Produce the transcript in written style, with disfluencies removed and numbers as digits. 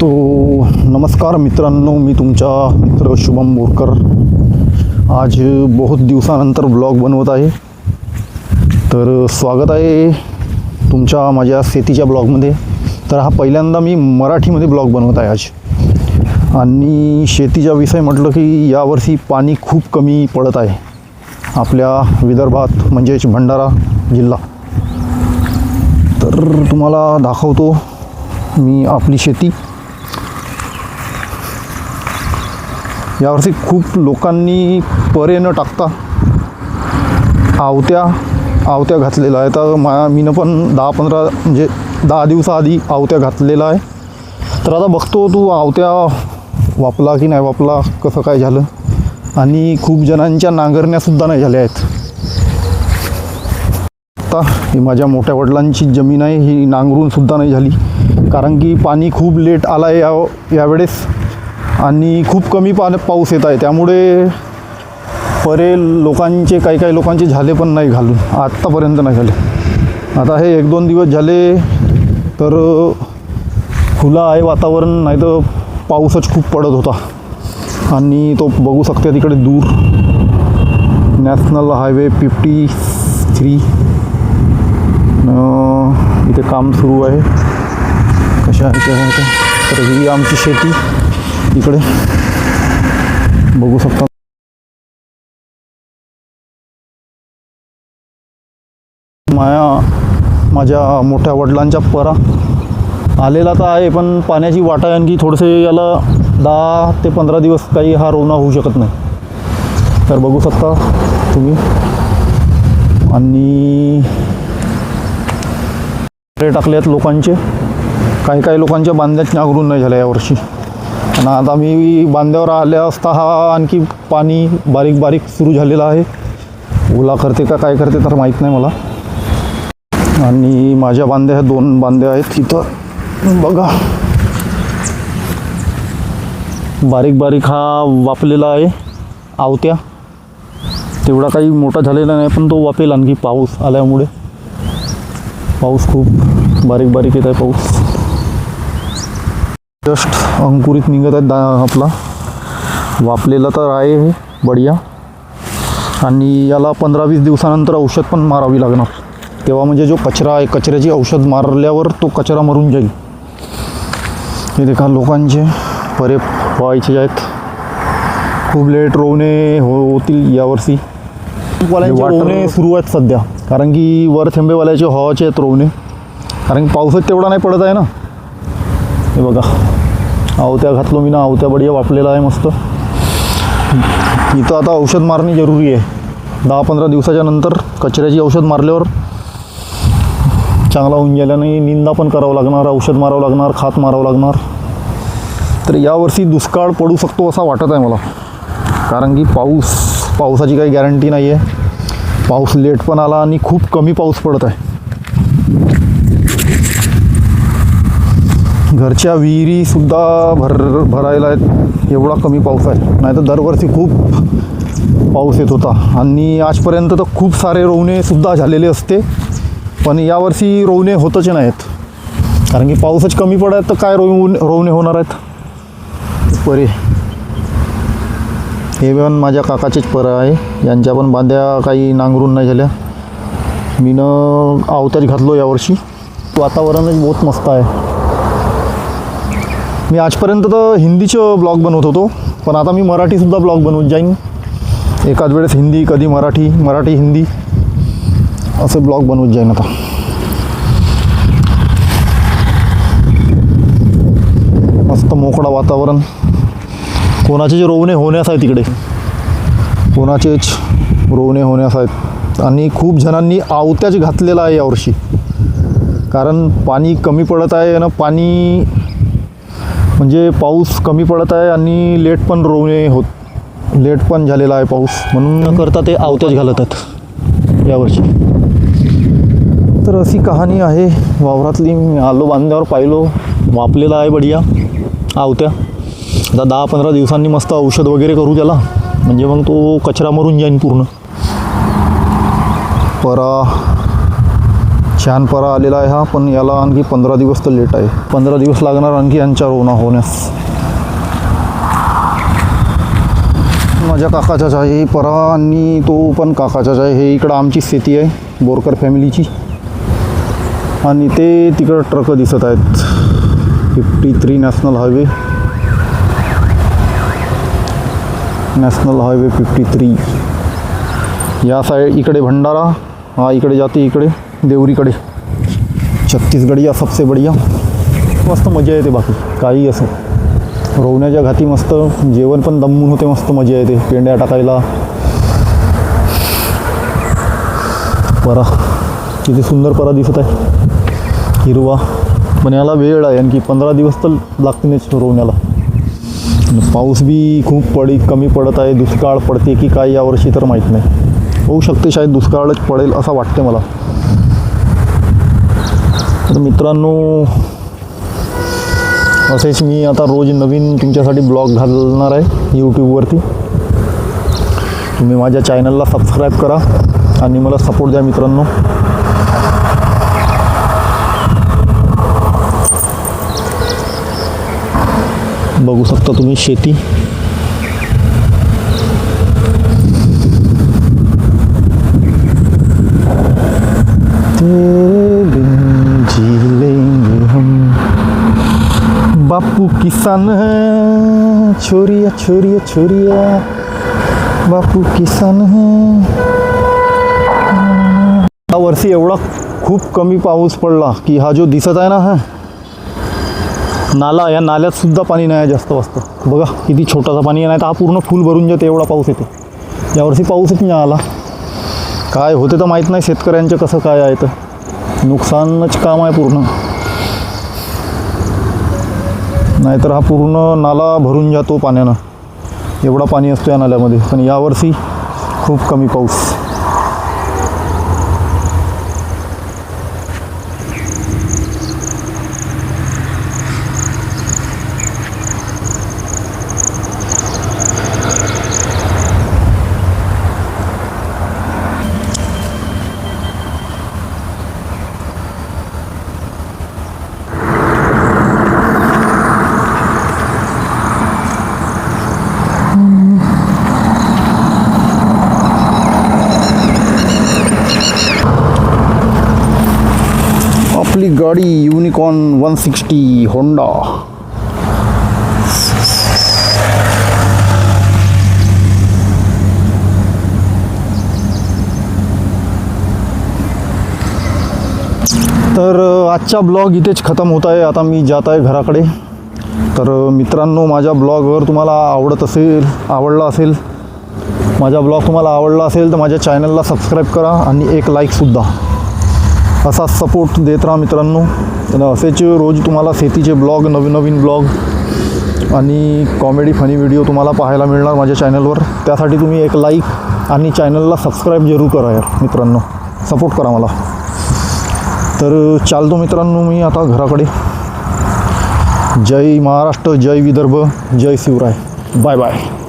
तो नमस्कार मित्रांनो, मी तुमचा मित्र शुभम बोरकर आज बहुत दिवसानंतर ब्लॉग बनवत आहे. तर स्वागत आहे तुमच्या माझ्या शेतीच्या ब्लॉगमध्ये. तर हा पहिल्यांदा मी मराठीमध्ये ब्लॉग बनवत आहे आज. आणि शेतीचा विषय म्हटलं की यावर्षी पाणी खूप कमी पडत आहे आपल्या विदर्भात, म्हणजेच भंडारा जिल्हा. तर तुम्हाला दाखवतो मी आपली शेती. यावर्षी खूप लोकांनी परे न टाकता आवत्या घातलेला आहे. तर मीनं पण 10 दिवसाआधी आवत्या घातलेला आहे. तर आता बघतो तू आवत्या वापला की नाही वापला, कसं काय झालं. आणि खूप जणांच्या नांगरण्यासुद्धा नाही झाल्या आहेत. आता ही माझ्या मोठ्या वडिलांची जमीन आहे, ही नांगरूनसुद्धा नाही झाली, कारण की पाणी खूप लेट आला आहे यावेळेस आणि खूप कमी पाऊस येत आहे. त्यामुळे लोकांचे काही लोकांचे झाले पण नाही घालून, आत्तापर्यंत नाही झाले. आता हे 1-2 दिवस झाले तर खुला आहे वातावरण, नाही तर पाऊसच खूप पडत होता. आणि तो बघू शकते तिकडे दूर नॅशनल हायवे 53 इथे काम सुरू आहे. कशा आहे तर ही आमची शेती इकडे बघू शकता. माझ्या मोठ्या वडिलांच्या परा आलेला तर आहे, पण पाण्याची वाट आहे. आणखी थोडेसे याला 10 ते 15 दिवस काही हा रोवणा होऊ शकत नाही. तर बघू शकता तुम्ही. आणि टाकले आहेत लोकांचे, काही लोकांच्या बांध्याच नांगरून नाही झाल्या यावर्षी. आणि आता मी बांध्यावर आल्या असता हा आणखी पाणी बारीक सुरू झालेलं आहे. ओला करते का काय करते तर माहीत नाही मला. आणि माझ्या बांध्या ह्या 2 बांध्या आहेत तिथं बघा. बारीक हा वापलेला आहे आवत्या. तेवढा काही मोठा झालेला नाही, पण तो वापेल आणखी पाऊस आल्यामुळे. पाऊस खूप बारीक येत आहे पाऊस. जस्ट अंकुरित निघत आहेत आपला वापलेला तर आहे हे बढिया. आणि याला 15-20 दिवसानंतर औषध पण मारावी लागणार. तेव्हा म्हणजे जो कचरा आहे, कचऱ्याची औषध मारल्यावर तो कचरा मरून जाईल. हे देखा लोकांचे परे व्हायचे आहेत. खूप लेट रोवणे होतील यावर्षी. वाल्यांचे रोवणे सुरू आहेत सध्या, कारण की वर थेंबेवाल्याचे हवाचे आहेत रोवणे, कारण की पाऊसच तेवढा नाही पडत आहे ना. हे बघा आवत्या घातलो मी ना, आवत्या बढिया वापलेला आहे मस्त. इथं आता औषध मारणे जरुरी आहे. 10-15 दिवसाच्या नंतर कचऱ्याची औषध मारल्यावर चांगला होऊन गेल्याने निंदा पण करावं लागणार, औषध मारावं लागणार, खात मारावं लागणार. तर यावर्षी दुष्काळ पडू शकतो असं वाटत आहे मला, कारण की पावसाची काही गॅरंटी नाही आहे. पाऊस लेट पण आला आणि खूप कमी पाऊस पडत आहे. घरच्या विहिरीसुद्धा भरायला आहेत, एवढा कमी पाऊस आहे. नाही तर दरवर्षी खूप पाऊस येत होता. आणि आजपर्यंत तर खूप सारे रोवणेसुद्धा झालेले असते, पण यावर्षी रोवणे होतच नाहीत, कारण की पाऊसच कमी पडत तर काय रोवणे होणार आहेत. परे हे पण माझ्या काकाचेच परे आहे, यांच्या पण बांध्या काही नांगरून नाही झाल्या. मीनं आवत्याच घातलो यावर्षी. वातावरणच बहुत मस्त आहे. मी आजपर्यंत तर हिंदीचं ब्लॉग बनवत होतो, पण आता मी मराठीसुद्धा ब्लॉग बनवत जाईन. एखाद वेळेस हिंदी, कधी मराठी हिंदी असे ब्लॉग बनवत जाईन आता. मस्त मोकळा वातावरण. कोणाचे रोवणे होण्यास आहे तिकडे, कोणाचेच रोवणे होण्यास आहेत. आणि खूप जणांनी आवत्याच घातलेला आहे यावर्षी, कारण पाणी कमी पडत आहे आणि पाणी म्हणजे पाऊस कमी पडत आहे आणि लेट पण झालेला आहे पाऊस, म्हणून न करता ते आवत्याच घालतात यावर्षी. तर अशी कहाणी आहे वावरातली. मी आलो बांध्यावर, पाहिलो वापलेला आहे बढिया आवत्या. आता 10-15 दिवसांनी मस्त औषध वगैरे करू त्याला, म्हणजे मग तो कचरा मरून जाईन पूर्ण. परा छान परा आलेला आहे हा, पण याला आणखी 15 दिवस तर लेट आहे. 15 दिवस लागणार आणखी यांच्या रोवणा होण्यास. माझ्या काकाचाच आहे परा आणि तो पण काकाचाच आहे. हे इकडं आमची शेती आहे बोरकर फॅमिलीची, आणि ते तिकडं ट्रक दिसत आहेत. 53 नॅशनल हायवे 53. या साईड इकडे भंडारा, हा इकडे जाते इकडे देवरीकडे. छत्तीसगडिया सबसे बढिया. मस्त मजा येते. बाकी काही असं रोवण्याच्या घाती मस्त जेवण पण दमून होते. मस्त मजा येते पेंड्या टाकायला. परा किती सुंदर परा दिसत आहे, हिरवा. पण याला वेळ आहे आणखी 15 दिवस तर लागतीलच रोवण्याला. पाऊस बी खूप कमी पडत आहे. दुष्काळ पडते की काय यावर्षी तर माहीत नाही. होऊ शकते शायद दुष्काळच पडेल असं वाटते मला. तर मित्रांनो, असेच मी आता रोज नवीन तुमच्यासाठी ब्लॉग घालणार आहे यूट्यूबवरती. तुम्ही माझ्या चॅनलला सबस्क्राईब करा आणि मला सपोर्ट द्या मित्रांनो. बघू शकता तुम्ही शेती. तेरे बिन जी लेंगे हम, बापू किसान है, छोरिया छोरिया छोरिया, बापू किसान है. या वर्षी एवढा खूप कमी पाऊस पडला की हा जो दिसत आहे ना हा नाला, या नाल्यात सुद्धा पाणी नाही जास्त वाजतं. बघा किती छोटासा पाणी आहे, नाही तर हा पूर्ण फुल भरून जाते एवढा पाऊस येते. यावर्षी पाऊसच नाही आला. काय होते तर माहीत नाही शेतकऱ्यांचं कसं काय आहे, तर नुकसानच काम आहे पूर्ण. नाहीतर हा पूर्ण नाला भरून जातो पाण्यानं, एवढा पाणी असतो या नाल्यामध्ये. पण यावर्षी खूप कमी पाऊस. आपली गाडी युनिकॉर्न 160 होंडा. तर आजचा ब्लॉग इथेच खतम होत आहे. आता मी जात आहे घराकडे. तर मित्रांनो, माझ्या ब्लॉगवर तुम्हाला आवडला असेल तर माझ्या चॅनलला सबस्क्राईब करा आणि एक लाईकसुद्धा. असा सपोर्ट देत राहा मित्रांनो. तर असेच रोज तुम्हाला शेतीचे ब्लॉग, नवीन ब्लॉग आणि कॉमेडी फनी व्हिडिओ तुम्हाला पाहायला मिळणार माझ्या चॅनलवर. त्यासाठी तुम्ही एक लाईक आणि चॅनलला सबस्क्राईब जरूर करा यार मित्रांनो. सपोर्ट करा मला. तर चालतो मित्रांनो मी आता घराकडे. जय महाराष्ट्र, जय विदर्भ, जय शिवराय. Bye bye.